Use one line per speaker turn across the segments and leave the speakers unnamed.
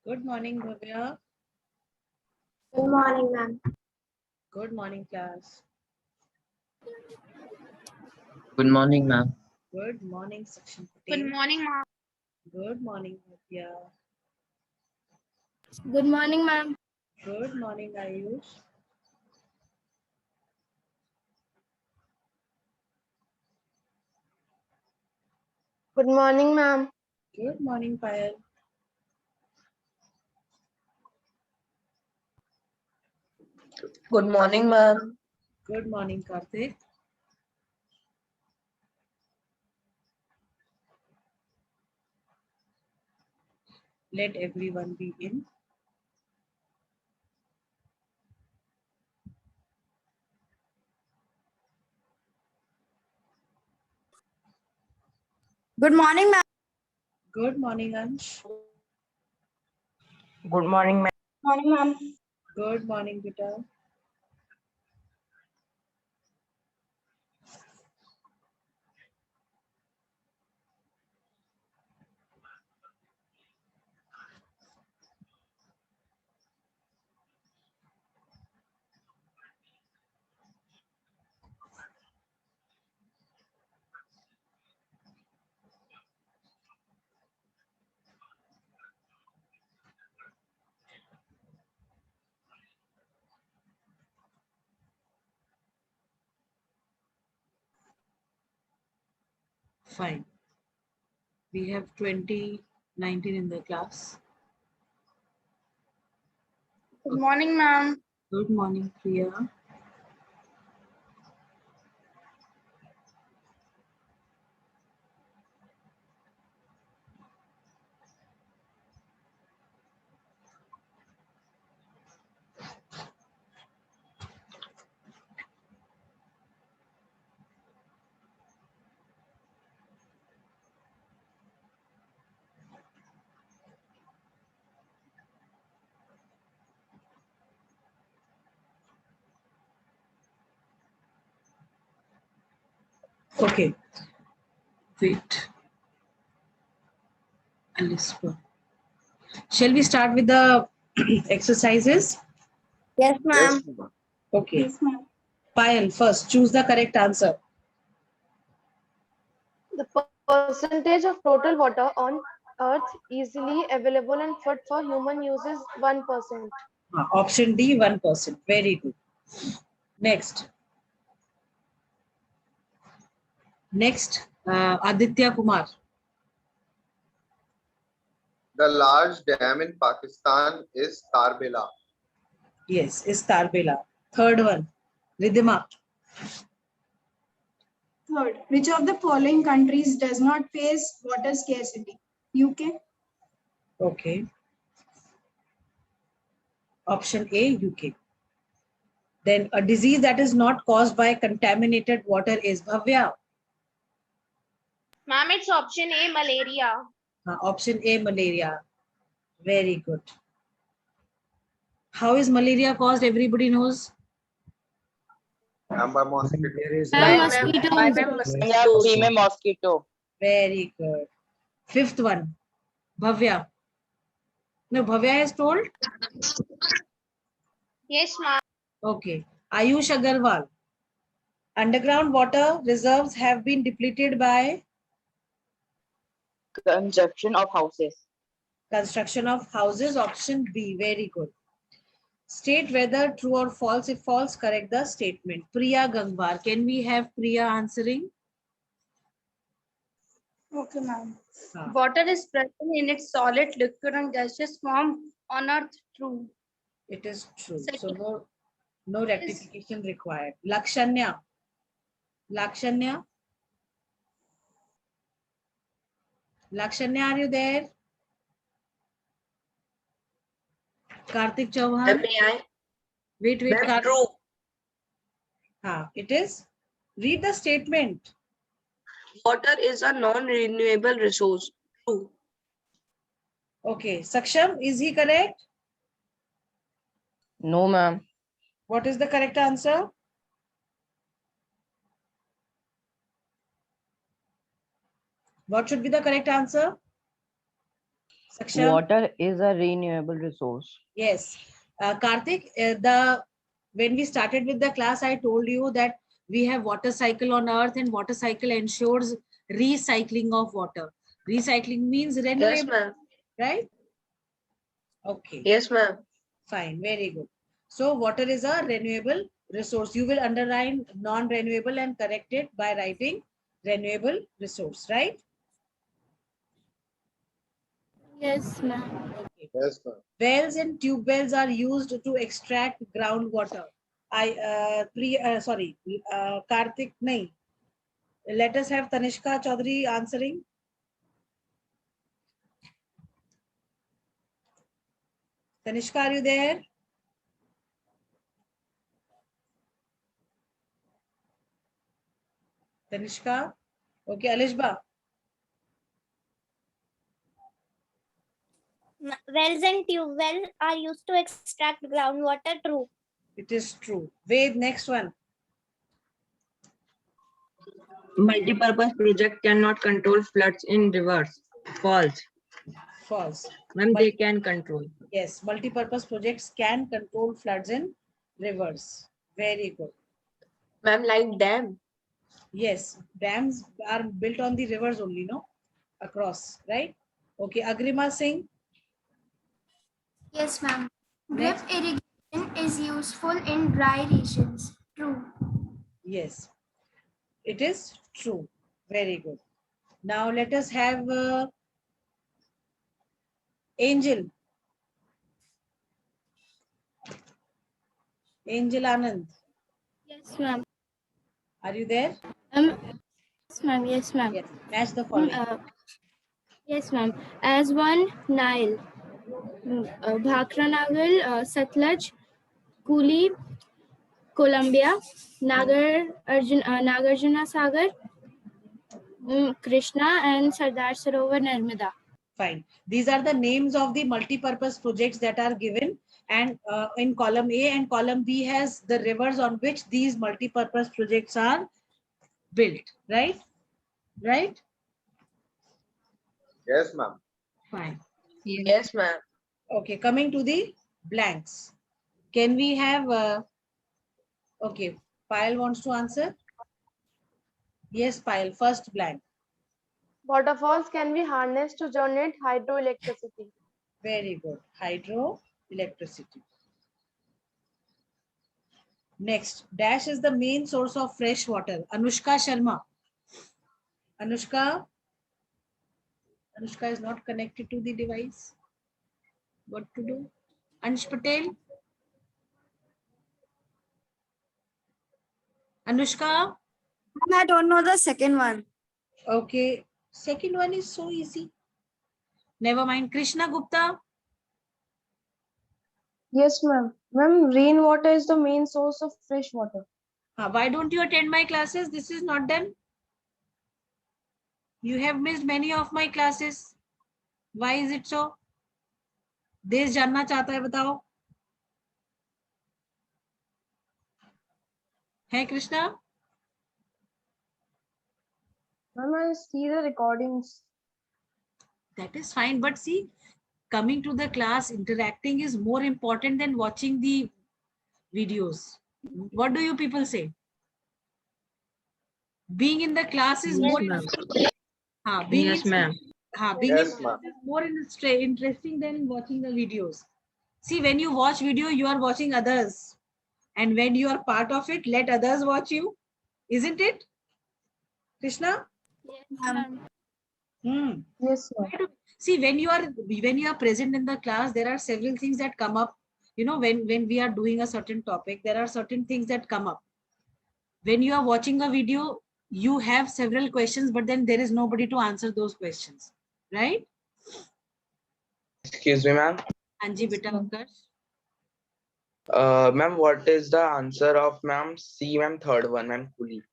Good morning, Bhavya.
Good morning, ma'am.
Good morning, class.
Good morning, ma'am.
Good morning, Section
Good
15.
morning, ma'am.
Good morning, Bhavya.
Good morning, ma'am.
Good morning, Ayush.
Good morning, ma'am.
Good morning, Payal.
Good morning, ma'am.
Good morning, Karthik. Let everyone be in.
Good morning, ma'am.
Good morning, Ansh.
Good morning, ma'am.
Morning, ma'am.
Good morning, Vita. Fine. We have 2019 in the class.
Good morning, ma'am.
Good morning, Priya. Okay. Wait. Alice. Shall we start with the exercises?
Yes, ma'am.
Okay.
Yes, ma'am.
Payal, first choose the correct answer.
The percentage of total water on Earth easily available and fit for human use is 1%.
Option D, 1%. Very good. Next. Next, Aditya Kumar.
The large dam in Pakistan is Tarbela.
Yes, is Tarbela. Third one, Ridhima.
Third, which of the following countries does not face water scarcity? UK,
Okay. Option A, UK. Then a disease that is not caused by contaminated water is Bhavya.
Ma'am, it's option A, malaria.
Option A, malaria. Very good. How is malaria caused? Everybody knows.
And by mosquito.
Female mosquito.
Very good. Fifth one, Bhavya. No, Bhavya has told.
Yes, ma'am.
Okay. Ayush Agarwal. Underground water reserves have been depleted by
Construction of houses.
construction of houses. Option B. Very good. State whether true or false. If false, correct the statement. Priya Gangwar. Can we have Priya answering?
okay, ma'am.
Ah,
Water is present in its solid, liquid, and gaseous form on Earth. True.
it is true. So
Second.
no rectification required. Lakshanya. Lakshanya. Lakshanya, are you there? Karthik Chauhan. Wait.
That's true.
It is. Read the statement.
Water is a non-renewable resource. True.
Okay. Saksham, is he correct?
No, ma'am.
What is the correct answer? What should be the correct answer? Saksham?
Water is a renewable resource.
Yes. Karthik, when we started with the class, I told you that we have water cycle on earth, and water cycle ensures recycling of water. Recycling means
Yes,
renewable,
ma'am.
right? Okay,
Yes, ma'am.
fine, very good. So water is a renewable resource. You will underline non-renewable and correct it by writing renewable resource, right?
Yes, ma'am.
Okay.
Yes, ma'am.
Wells and tube wells are used to extract groundwater. Karthik, nahi. Let us have Tanishka Chaudhary answering. Tanishka, are you there? Tanishka? Okay, Alishba.
Wells and tube wells are used to extract groundwater. True.
It is true. Ved, next one.
Multi-purpose project cannot control floods in rivers. False.
False.
Ma'am, they can control.
Yes, multi-purpose projects can control floods in rivers. Very good.
Ma'am, like dam.
Yes, dams are built on the rivers only, no? Across, right? Okay, Agrima Singh.
Yes, ma'am. Drip
Next.
irrigation is useful in dry regions. True.
Yes, it is true. Very good. Now let us have Angel. Angel Anand.
Yes, ma'am.
Are you there?
Yes, ma'am. Yes, ma'am.
Yes. Match the following.
Yes, ma'am. As one Nile, Bhakra Nagal, Satluj, Kuli, Columbia, Nagarjuna Sagar, Krishna, and Sardar Sarovar, Narmada.
Fine. These are the names of the multi-purpose projects that are given, and in column A and column B has the rivers on which these multi-purpose projects are built, right? Right?
Yes, ma'am.
Fine.
Yes, ma'am.
Okay, coming to the blanks. Can we have, okay, Payal wants to answer? Yes, Payal, first blank.
Waterfalls can be harnessed to generate hydroelectricity.
Very good. Hydroelectricity. Next, dash is the main source of fresh water. Anushka Sharma. Anushka is not connected to the device. What to do? Ansh Patel. Anushka.
I don't know the second one.
Okay. Second one is so easy. Never mind. Krishna Gupta.
Yes, ma'am. Ma'am, rainwater is the main source of fresh water.
Why don't you attend my classes? This is not done. You have missed many of my classes. Why is it so? देश जानना चाहता है बताओ. है Krishna?
Ma'am, I see the recordings.
That is fine, but see, coming to the class, interacting is more important than watching the videos. What do you people say? Being in the class is
Yes,
more.
ma'am.
Being
Yes, ma'am.
being
Yes,
in
ma'am.
class is more interesting than watching the videos. See, when you watch video, you are watching others, and when you are part of it, let others watch you, isn't it, Krishna?
Yes, ma'am.
Yes, ma'am.
See, when you are present in the class, there are several things that come up. You know, when we are doing a certain topic, there are certain things that come up. When you are watching a video, you have several questions, but then there is nobody to answer those questions, right?
Excuse me, ma'am.
Anji beta Utkarsh.
Ma'am, what is the answer of ma'am? C, ma'am, third one, ma'am, Kuli.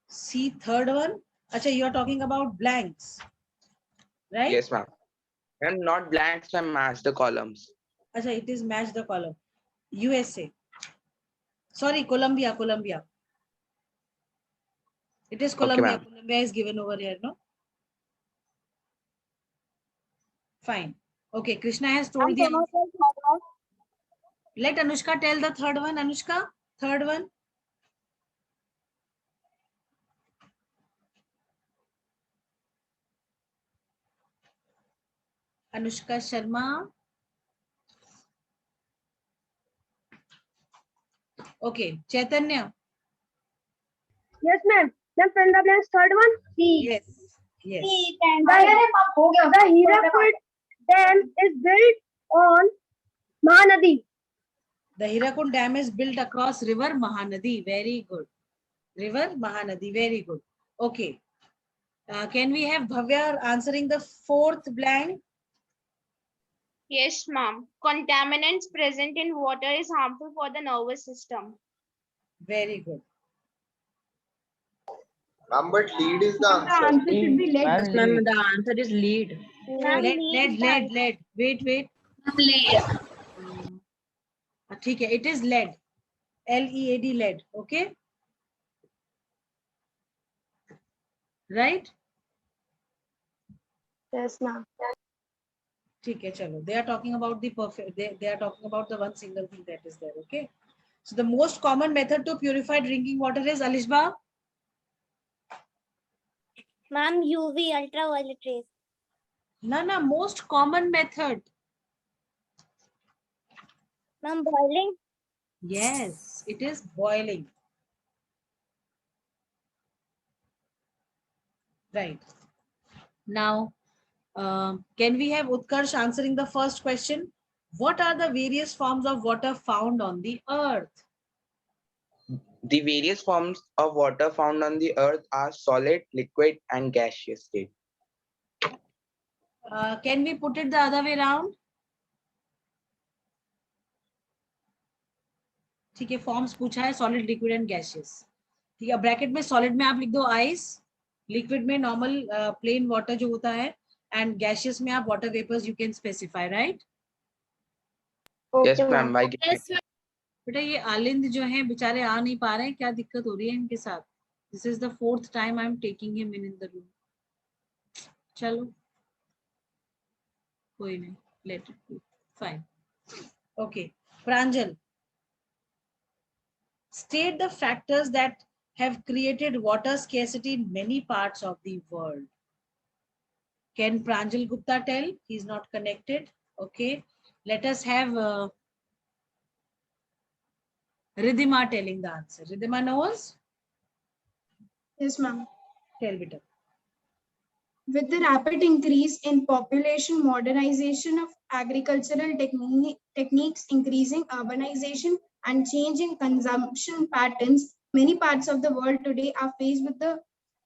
See, third one. Acha, you are talking about blanks, right?
Yes, ma'am. And not blanks, ma'am, match the columns.
Acha, it is match the column. USA. Sorry, Colombia. It is Colombia.
ma'am.
Colombia is given over here, no? Fine. Okay, Krishna has told the answer. Let Anushka tell the third one. Anushka, third one. Anushka Sharma. Okay, Chaitanya.
Yes, ma'am. Then fill the blanks. Third one.
Yes. Yes.
The Hirakud Dam is built on Mahanadi.
The Hirakund Dam is built across River Mahanadi. Very good. River Mahanadi. Very good. Okay. Can we have Bhavya answering the fourth blank?
Yes, ma'am. Contaminants present in water is harmful for the nervous system.
Very good.
Ma'am, but lead is the
The
answer.
answer should be lead.
Yes, ma'am. The answer is lead.
Lead. Wait. ठीक है. It is lead. L-E-A-D, lead. Okay. Right?
Yes, ma'am.
ठीक है, चलो. They are talking about the perfect. They are talking about the one single thing that is there. Okay. So the most common method to purify drinking water is Alishba.
Ma'am, UV, ultraviolet rays.
No, most common method.
Ma'am, boiling.
Yes, it is boiling. Right. Now, can we have Utkarsh answering the first question? What are the various forms of water found on the earth?
The various forms of water found on the earth are solid, liquid, and gaseous state.
Can we put it the other way around? ठीक है, forms पूछा है solid, liquid and gaseous. ठीक है, bracket में solid में आप लिख दो आइस, लिक्विड में नॉर्मल प्लेन वाटर जो होता है, एंड गैसियस में आप water vapours you can specify, right?
Yes, ma'am.
बेटा ये आलिंद जो है बेचारे आ नहीं पा रहे हैं, क्या दिक्कत हो रही है इनके साथ? This is the fourth time I am taking him in the room. चलो कोई नहीं, let it be, fine. Okay, Pranjal, state the factors that have created water scarcity in many parts of the world. Can Pranjal Gupta tell? He's not connected. Okay, let us have Ridhima telling the answer. Ridhima knows?
Yes, ma'am.
Tell beta.
With the rapid increase in population, modernization of agricultural techniques, increasing urbanization, and change in consumption patterns, many parts of the world today are faced with the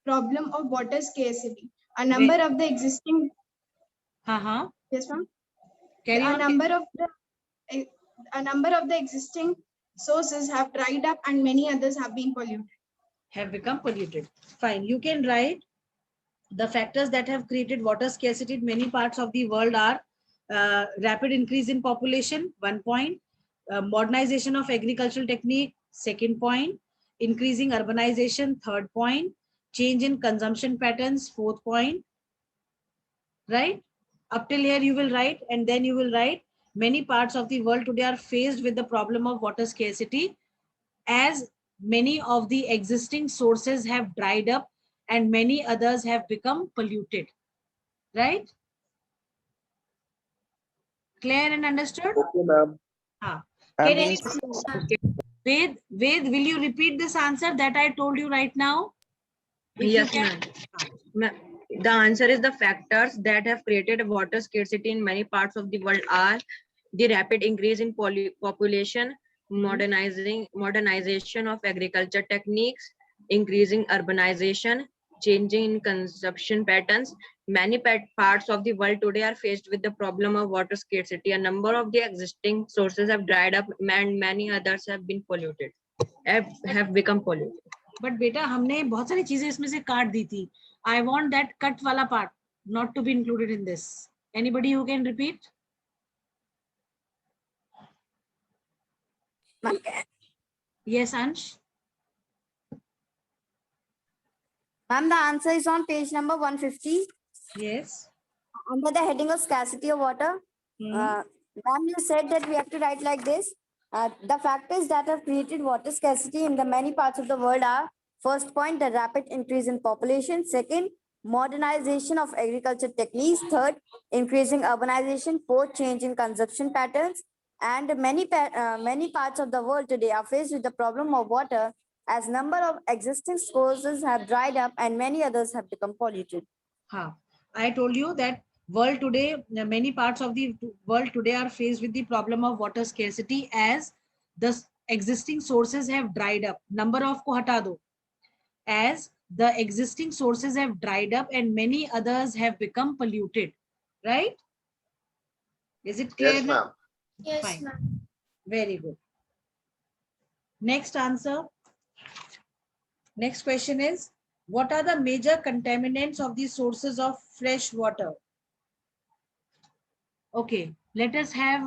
problem of water scarcity. A number of the existing Yes, ma'am.
Carry on.
A number of the existing sources have dried up and many others have been polluted.
Have become polluted. Fine. You can write the factors that have created water scarcity in many parts of the world are rapid increase in population, 1 point. Modernization of agricultural technique, 2nd point. Increasing urbanization, 3rd point. Change in consumption patterns, 4th point. Right? Up till here you will write, and then you will write many parts of the world today are faced with the problem of water scarcity as many of the existing sources have dried up and many others have become polluted. Right? Clear and understood?
Okay, ma'am.
Ved, will you repeat this answer that I told you right now?
Yes, ma'am. The answer is the factors that have created water scarcity in many parts of the world are the rapid increase in population, modernization of agriculture techniques, increasing urbanization, changing in consumption patterns. Many parts of the world today are faced with the problem of water scarcity. A number of the existing sources have dried up and many others have been polluted, have become polluted.
But बेटा हमने बहुत सारी चीजें इसमें से काट दी थी. I want that cut वाला part not to be included in this. Anybody who can repeat? Yes, Ansh.
Ma'am, the answer is on page number 150.
Yes.
under the heading of scarcity of water, ma'am, you said that we have to write like this. The factors that have created water scarcity in the many parts of the world are: first point, the rapid increase in population; second, modernization of agriculture techniques; third, increasing urbanization; fourth, change in consumption patterns. And many parts of the world today are faced with the problem of water, as number of existing sources have dried up and many others have become polluted.
I told you that world today, many parts of the world today are faced with the problem of water scarcity as the existing sources have dried up. Number of ko hata do. As the existing sources have dried up and many others have become polluted. Right? Is it clear?
Yes, ma'am.
Yes,
Fine.
ma'am.
Very good. Next answer. Next question is, what are the major contaminants of the sources of fresh water? Okay, let us have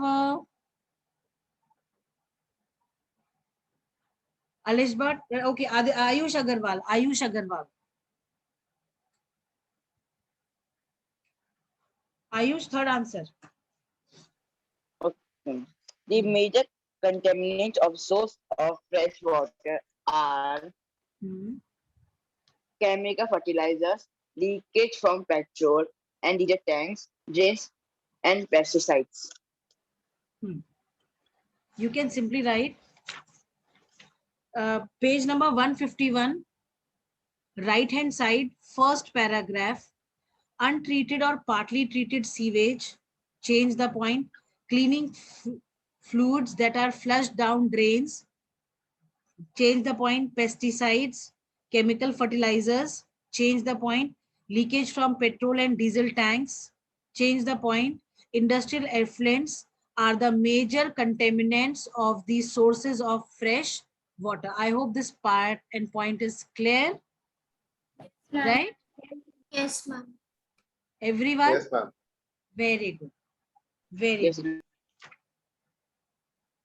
Alish Bhatt. Okay, Ayush Agarwal. Ayush Agarwal. Ayush, third answer.
Okay. The major contaminants of source of fresh water are chemical fertilizers, leakage from petrol and diesel tanks, drains, and pesticides.
You can simply write page number 151, right hand side, first paragraph, untreated or partly treated sewage, change the point, cleaning fluids that are flushed down drains, change the point, pesticides, chemical fertilizers, change the point, leakage from petrol and diesel tanks, change the point, industrial effluents are the major contaminants of the sources of fresh water. I hope this part and point is clear, right?
Yes, ma'am.
Everyone?
Yes, ma'am.
Very good. Very good.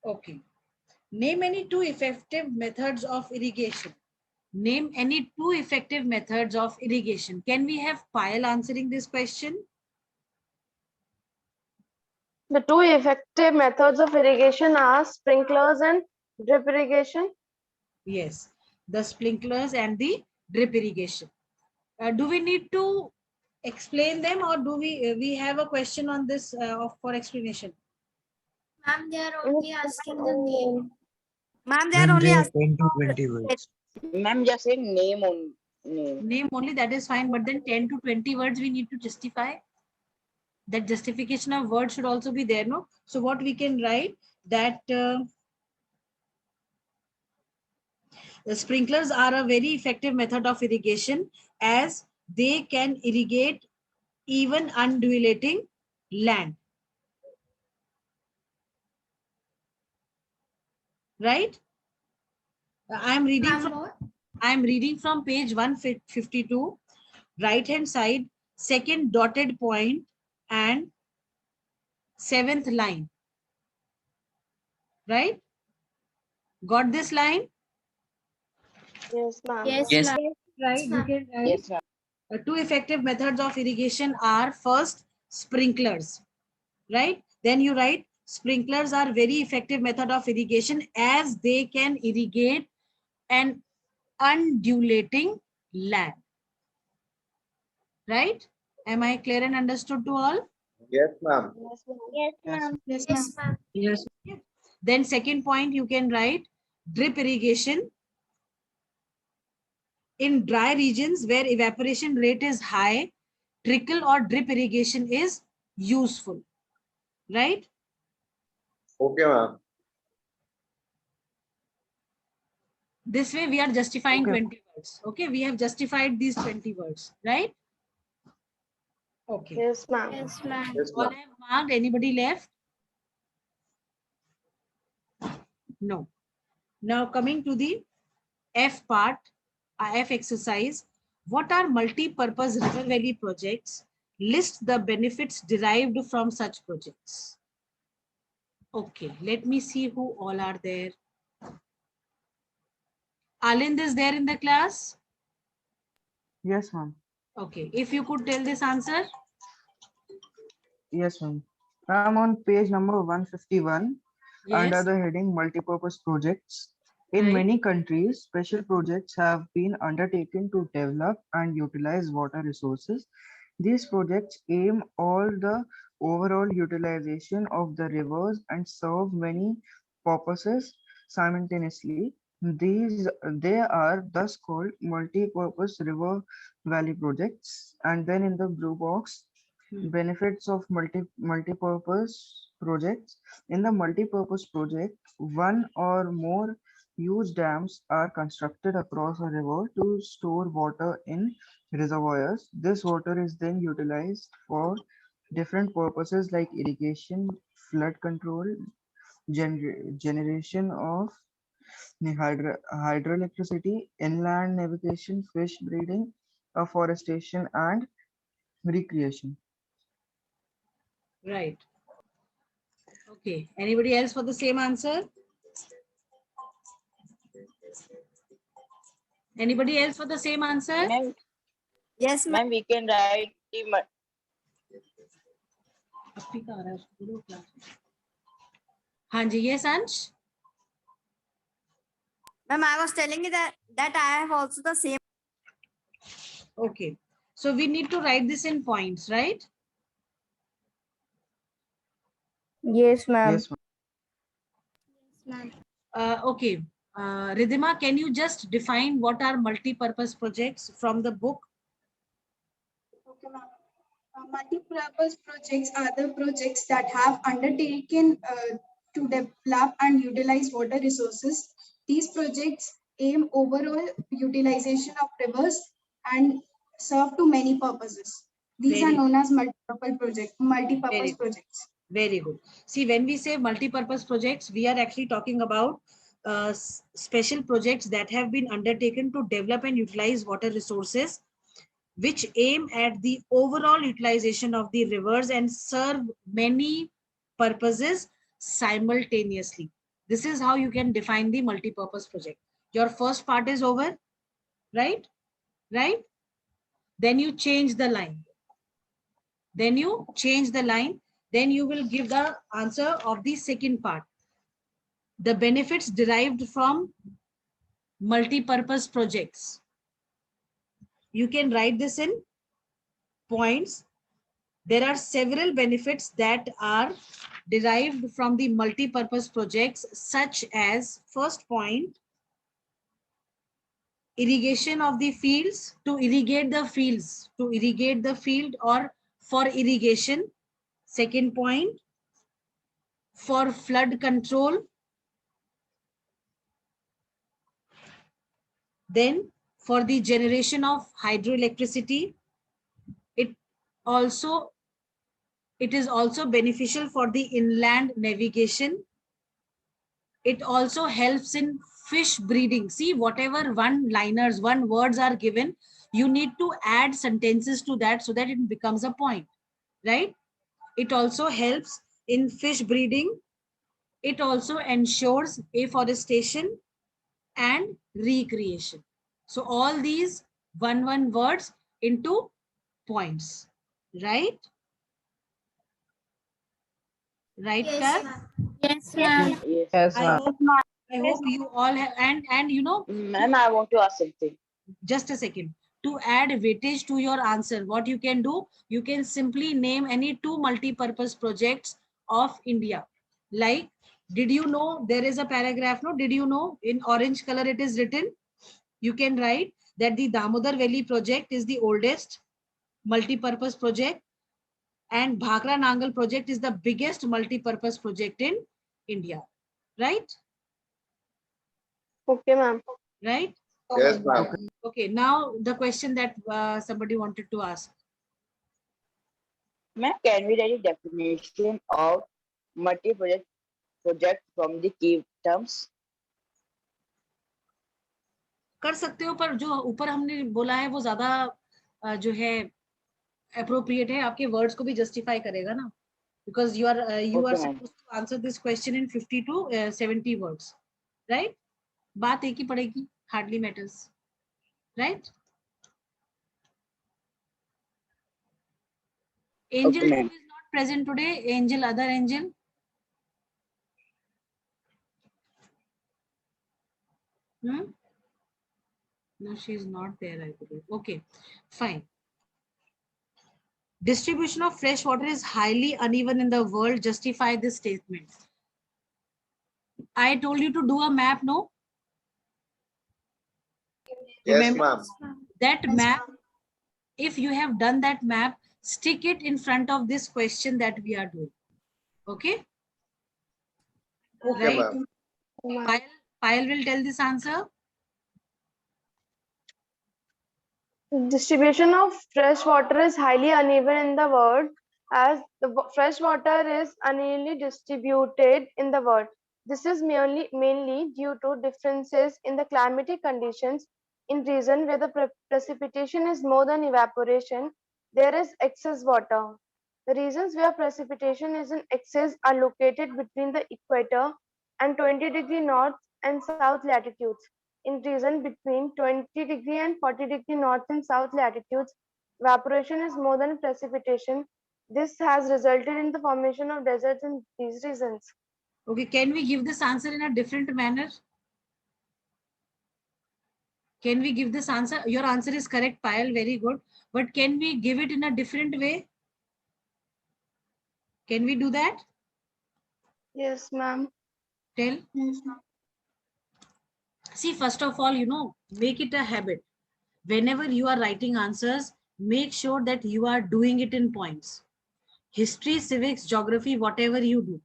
Okay. Name any two effective methods of irrigation. Name any two effective methods of irrigation. Can we have Payal answering this question?
The two effective methods of irrigation are sprinklers and drip irrigation.
Yes, the sprinklers and the drip irrigation. Do we need to explain them, or do we have a question on this for explanation?
Ma'am, they are only asking the name.
Ma'am, they are only asking
10 to 20 words. Ma'am, just saying name on name.
Name only, that is fine, but then 10 to 20 words we need to justify. That justification of words should also be there, no? So what we can write that the sprinklers are a very effective method of irrigation as they can irrigate even undulating land. Right? I am reading from page 152, right hand side, second dotted point and 7th line. Right? Got this line?
Yes, ma'am.
Yes.
Right. You can write.
Yes, ma'am.
Two effective methods of irrigation are first sprinklers. Right? Then you write sprinklers are very effective method of irrigation as they can irrigate an undulating land. Right? Am I clear and understood to all?
Yes, ma'am.
Yes, ma'am.
Yes,
Yes, ma'am.
Yes.
Then second point you can write drip irrigation. In dry regions where evaporation rate is high, trickle or drip irrigation is useful. Right?
Okay, ma'am.
This way we are justifying
Okay.
20 words. Okay, we have justified these 20 words, right? Okay.
Yes, ma'am.
Yes, ma'am.
Yes,
All
ma'am.
have marked. Anybody left? No. Now coming to the F part, F exercise. What are multi-purpose river valley projects? List the benefits derived from such projects. Okay, let me see who all are there. Alind is there in the class?
Yes, ma'am.
Okay, if you could tell this answer.
Yes, ma'am. I'm on page number 151 under
Yes.
the heading multipurpose projects. In
Right.
many countries, special projects have been undertaken to develop and utilize water resources. These projects aim all the overall utilization of the rivers and serve many purposes simultaneously. They are thus called multi-purpose river valley projects. And then in the blue box, benefits of multi-purpose projects. In the multi-purpose project, one or more huge dams are constructed across a river to store water in reservoirs. This water is then utilized for different purposes like irrigation, flood control, generation of hydroelectricity, inland navigation, fish breeding, afforestation, and recreation.
Right. Okay. Anybody else for the same answer? Anybody else for the same answer?
Yes, ma'am.
We can write the
हाँ जी, yes, Ansh.
Ma'am, I was telling you that I have also the same.
Okay. So we need to write this in points, right?
Yes, ma'am.
Yes,
Okay. Ridhima, can you just define what are multi-purpose projects from the book?
Okay, ma'am. Multi-purpose projects are the projects that have undertaken to develop and utilize water resources. These projects aim overall utilization of rivers and serve to many purposes. These are
Very
known as multi-purpose
good.
projects.
Very good. See, when we say multi-purpose projects, we are actually talking about special projects that have been undertaken to develop and utilize water resources, which aim at the overall utilization of the rivers and serve many purposes simultaneously. This is how you can define the multi-purpose project. Your first part is over, right? Right? Then you change the line. Then you change the line. Then you will give the answer of the second part. The benefits derived from multi-purpose projects. You can write this in points. There are several benefits that are derived from the multi-purpose projects, such as, first point, irrigation of the fields, to irrigate the fields, to irrigate the field or for irrigation. Second point, for flood control. Then for the generation of hydroelectricity. It is also beneficial for the inland navigation. It also helps in fish breeding. See, whatever one-liners, one words are given, you need to add sentences to that so that it becomes a point, right? It also helps in fish breeding. It also ensures afforestation and recreation. So all these one words into points, right? Right, Kar?
Yes, ma'am.
Yes,
I
ma'am.
hope you all have, and you know,
Ma'am, I want to ask something.
just a second. To add weightage to your answer, what you can do, you can simply name any two multi-purpose projects of India. Like, did you know there is a paragraph? No, did you know in orange color it is written? You can write that the Damodar Valley project is the oldest multi-purpose project, and Bhakra Nangal project is the biggest multi-purpose project in India, right?
Okay, ma'am.
Right?
Yes, ma'am.
Okay, now the question that somebody wanted to ask.
Ma'am, can we write a definition of multi-project from the key terms?
कर सकते हो, पर जो ऊपर हमने बोला है वो ज्यादा जो है appropriate है, आपके words को भी justify करेगा ना, because you are supposed to answer this question in 50 to 70 words, right? बात एक ही पड़ेगी, hardly matters, right? Angel
Okay,
Tree
ma'am.
is not present today? Angel, other Angel? No, she's not there, I believe. Okay, fine. Distribution of fresh water is highly uneven in the world. Justify this statement. I told you to do a map, no?
Yes,
Remember
ma'am.
that map? If you have done that map, stick it in front of this question that we are doing. Okay?
Okay,
Right?
ma'am.
Payal will tell this answer.
Distribution of fresh water is highly uneven in the world as the fresh water is unevenly distributed in the world. This is mainly due to differences in the climatic conditions. In regions where the precipitation is more than evaporation, there is excess water. The regions where precipitation is in excess are located between the equator and 20° north and south latitudes. In region between 20° and 40° north and south latitudes, evaporation is more than precipitation. This has resulted in the formation of deserts in these regions.
Okay, can we give this answer in a different manner? Can we give this answer? Your answer is correct, Payal, very good. But can we give it in a different way? Can we do that?
Yes, ma'am.
Tell.
Yes, ma'am.
See, first of all, make it a habit. Whenever you are writing answers, make sure that you are doing it in points. History, civics, geography, whatever you do,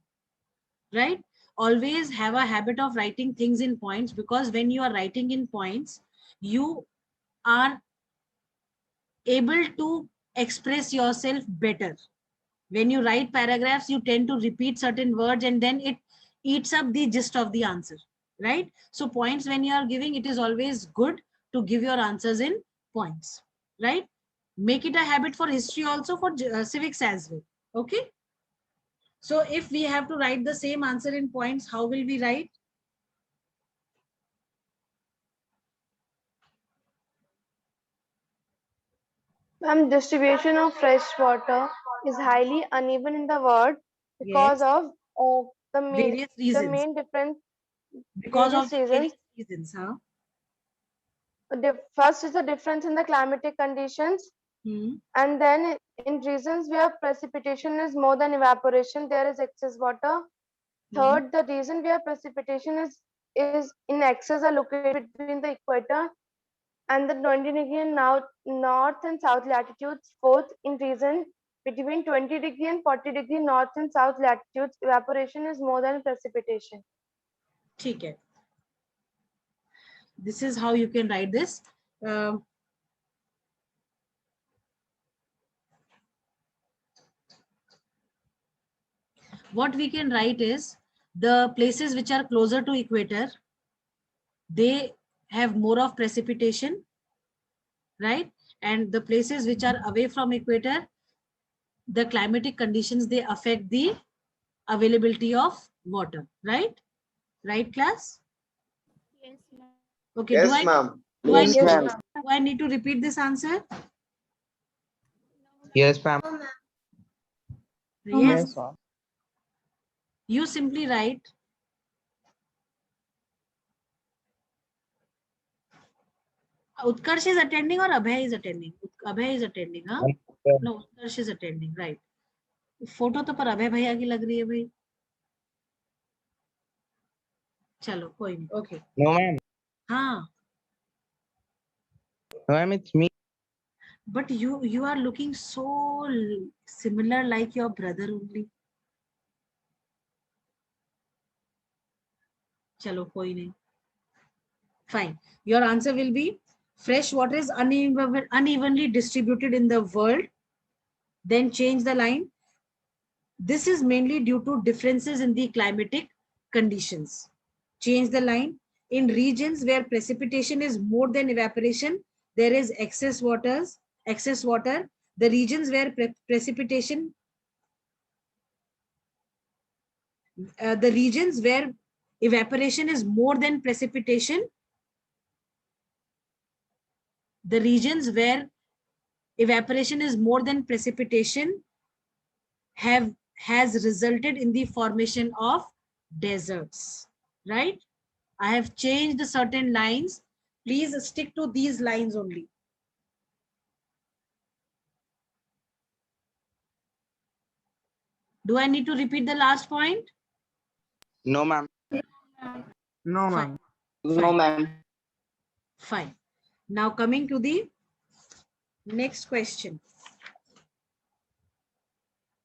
right? Always have a habit of writing things in points, because when you are writing in points, you are able to express yourself better. When you write paragraphs, you tend to repeat certain words and then it eats up the gist of the answer, right? So points, when you are giving, it is always good to give your answers in points, right? Make it a habit for history also, for civics as well. Okay. So if we have to write the same answer in points, how will we write?
Distribution of fresh water is highly uneven in the world because
Yes.
of the
Various reasons.
main difference.
Because of
various
various
reasons.
reasons, huh?
First is the difference in the climatic conditions, and then in regions where precipitation is more than evaporation, there is excess water. Third, the region where precipitation is in excess are located between the equator and the 20° and north and south latitudes. Fourth, in region between 20° and 40° north and south latitudes, evaporation is more than precipitation.
Okay. This is how you can write this. What we can write is, the places which are closer to equator, they have more of precipitation, right? And the places which are away from equator, the climatic conditions, they affect the availability of water, right? Right, class?
Yes, ma'am.
Okay.
Yes, ma'am.
Do I need to repeat this answer?
Yes, ma'am.
Yes. You simply write Utkarsh is attending or Abhay is attending? Abhay is attending, huh? No, Utkarsh is attending, right? Photo तो पर अभय भैया की लग रही है भाई. चलो कोई नहीं. Okay.
No, ma'am.
हाँ.
No, ma'am, it's me.
But you are looking so similar like your brother only. चलो कोई नहीं. Fine. Your answer will be, fresh water is unevenly distributed in the world. Then change the line. This is mainly due to differences in the climatic conditions. Change the line. In regions where precipitation is more than evaporation, there is excess water. The regions where precipitation, the regions where evaporation is more than precipitation, the regions where evaporation is more than precipitation has resulted in the formation of deserts, right? I have changed certain lines. Please stick to these lines only. Do I need to repeat the last point?
No, ma'am.
No,
Fine.
ma'am.
No, ma'am.
Fine. Now coming to the next question.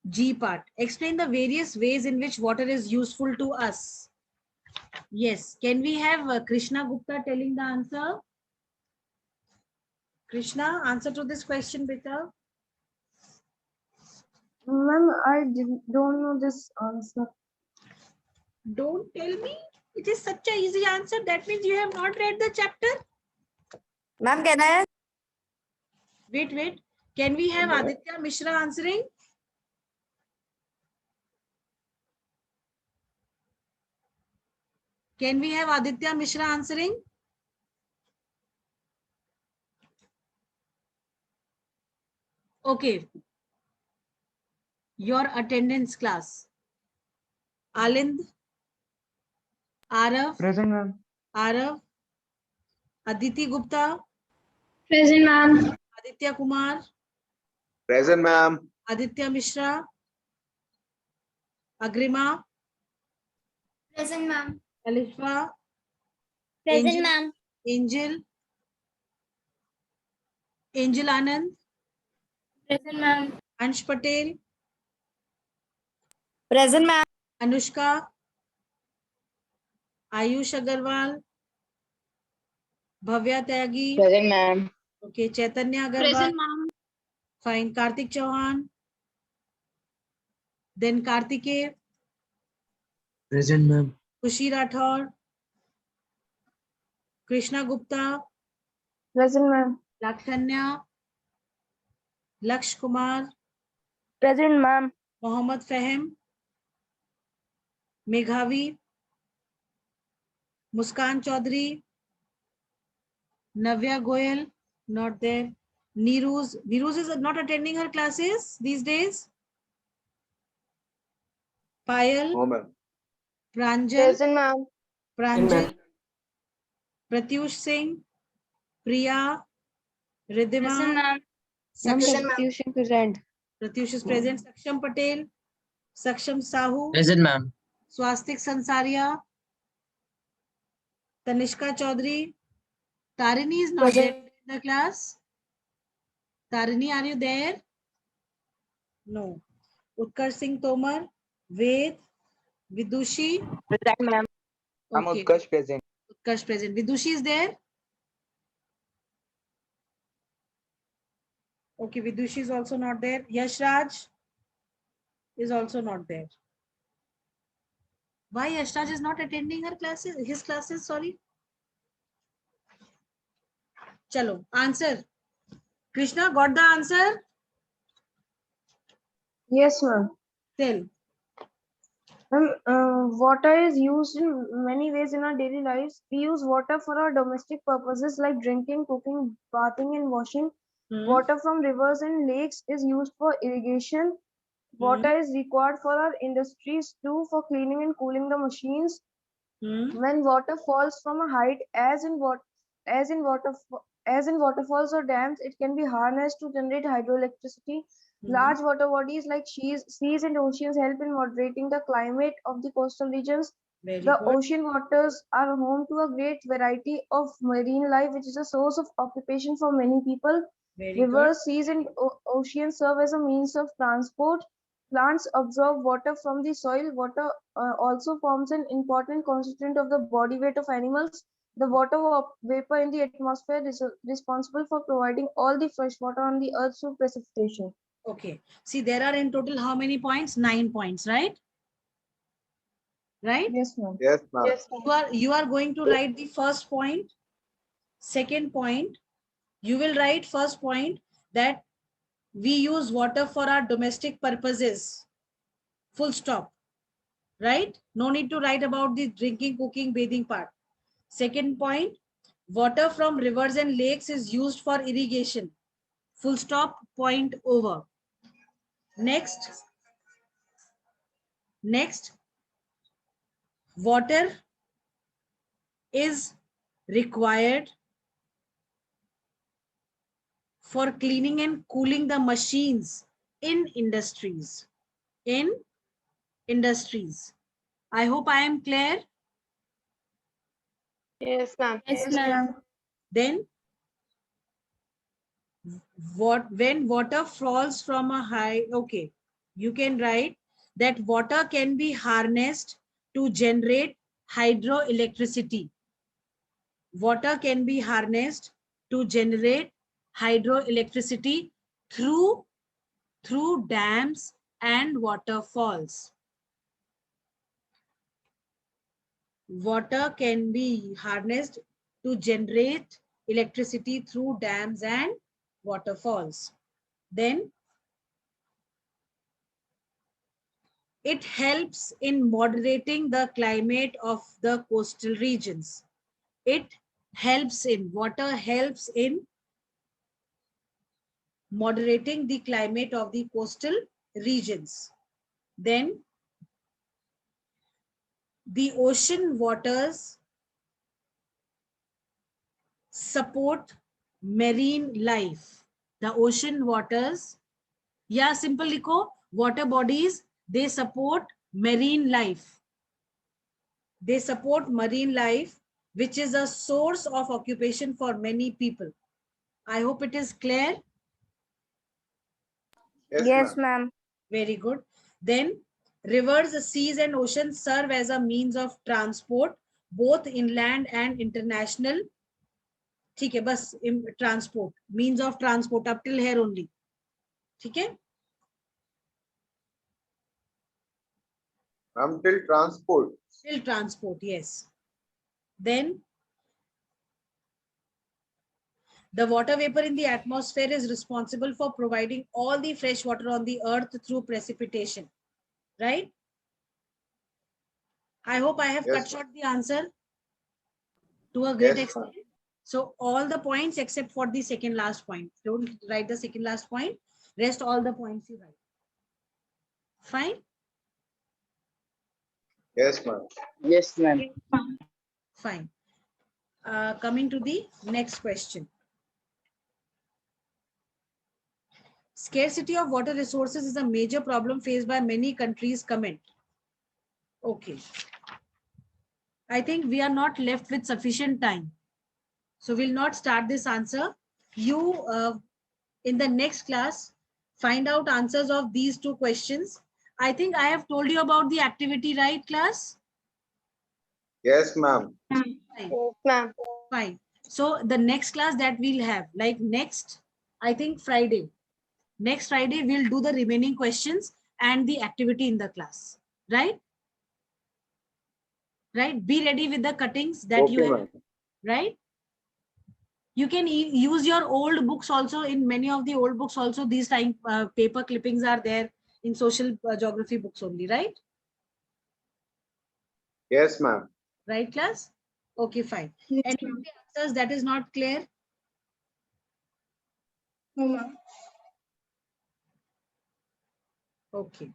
G part. Explain the various ways in which water is useful to us. Yes. Can we have Krishna Gupta telling the answer? Krishna, answer to this question, beta.
Ma'am, I don't know this answer.
Don't tell me. It is such an easy answer. That means you have not read the chapter.
Ma'am, can I?
Wait. Can we have Aditya Mishra answering? Can we have Aditya Mishra answering? Okay. Your attendance class. Alind. Arav.
Present, ma'am.
Arav. Aditi Gupta.
Present, ma'am.
Aditya Kumar.
Present, ma'am.
Aditya Mishra. Agrima.
Present, ma'am.
Alishwa.
Present, ma'am.
Angel. Angel Anand.
Present, ma'am.
Ansh Patel.
Present, ma'am.
Anushka. Ayush Agarwal. Bhavya Tyagi.
Present, ma'am.
Okay, Chaitanya Agarwal.
Present, ma'am.
Fine. Kartik Chauhan. Then Kartike.
Present, ma'am.
Khushi Rathod. Krishna Gupta.
Present, ma'am.
Lakshanya. Laksh Kumar.
Present, ma'am.
Mohammad Fahim. Meghavi. Muskan Chaudhary. Navya Goyal. Not there. Neeruz. Neeruz is not attending her classes these days. Payal.
No, ma'am.
Pranjal.
Present, ma'am.
Pranjal. Pratyush Singh. Priya. Ridhima.
Present, ma'am.
Saksham.
Present.
Pratyush is present. Saksham Patel. Saksham Sahu.
Present, ma'am.
Swastik Sansaria. Tanishka Chaudhary. Tarini is not there in the class. Tarini, are you there? No. Utkarsh Singh Tomar. Ved. Vidushi.
Present, ma'am. I'm
Okay.
Utkarsh present.
Utkarsh present. Vidushi is there? Okay, Vidushi is also not there. Yash Raj is also not there. Why Yash Raj is not attending her classes? His classes, sorry. Chalo, answer. Krishna, got the answer?
Yes, ma'am.
Tell.
Water is used in many ways in our daily lives. We use water for our domestic purposes like drinking, cooking, bathing, and washing. Water from rivers and lakes is used for irrigation. Water is required for our industries too, for cleaning and cooling the machines. When water falls from a height, as in waterfalls or dams, it can be harnessed to generate hydroelectricity. Large water bodies like seas and oceans help in moderating the climate of the coastal regions. The ocean waters are home to a great variety of marine life, which is a source of occupation for many people. Rivers, seas, and oceans serve as a means of transport. Plants absorb water from the soil. Water also forms an important constituent of the body weight of animals. The water vapor in the atmosphere is responsible for providing all the fresh water on the earth through precipitation.
Okay. See, there are in total how many points? 9 points, right? Right?
Yes, ma'am.
Yes, ma'am.
You are going to write the first point. Second point, you will write first point that we use water for our domestic purposes. Full stop. Right? No need to write about the drinking, cooking, bathing part. Second point, water from rivers and lakes is used for irrigation. Full stop, point over. Next, Next, water is required for cleaning and cooling the machines in industries. In industries. I hope I am clear.
Yes, ma'am.
Yes, ma'am.
Then when water falls from a high, okay, you can write that water can be harnessed to generate hydroelectricity. Water can be harnessed to generate hydroelectricity through dams and waterfalls. Water can be harnessed to generate electricity through dams and waterfalls. Then it helps in moderating the climate of the coastal regions. Water helps in moderating the climate of the coastal regions. Then the ocean waters support marine life. The ocean waters, yeah, simple likho, water bodies, they support marine life. They support marine life, which is a source of occupation for many people. I hope it is clear.
Yes, ma'am.
Very good. Then rivers, seas and oceans serve as a means of transport, both inland and international. ठीक है, बस transport, means of transport up till here only. ठीक है?
Till transport.
Till transport, yes. Then the water vapor in the atmosphere is responsible for providing all the fresh water on the earth through precipitation, right? I hope I have cut short the answer to a great extent. So all the points except for the second last point. Don't write the second last point. Rest all the points you write. Fine?
Yes, ma'am.
Yes, ma'am.
Fine. Coming to the next question. Scarcity of water resources is a major problem faced by many countries. Comment. Okay. I think we are not left with sufficient time. So we'll not start this answer. You, in the next class, find out answers of these two questions. I think I have told you about the activity, right, class?
Yes, ma'am.
Fine.
Yes, ma'am.
Fine. So the next class that we'll have, like next, I think Friday. Next Friday, we'll do the remaining questions and the activity in the class, right? Right? Be ready with the cuttings that you have, right? You can use your old books also. In many of the old books also, these time paper clippings are there in social geography books only, right?
Yes, ma'am.
Right, class? Okay, fine.
Yes,
Any of the answers that is not clear?
No, ma'am.
Okay.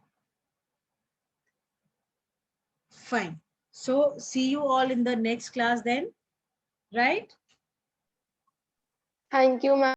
Fine. So see you all in the next class then, right?
Thank you, ma'am.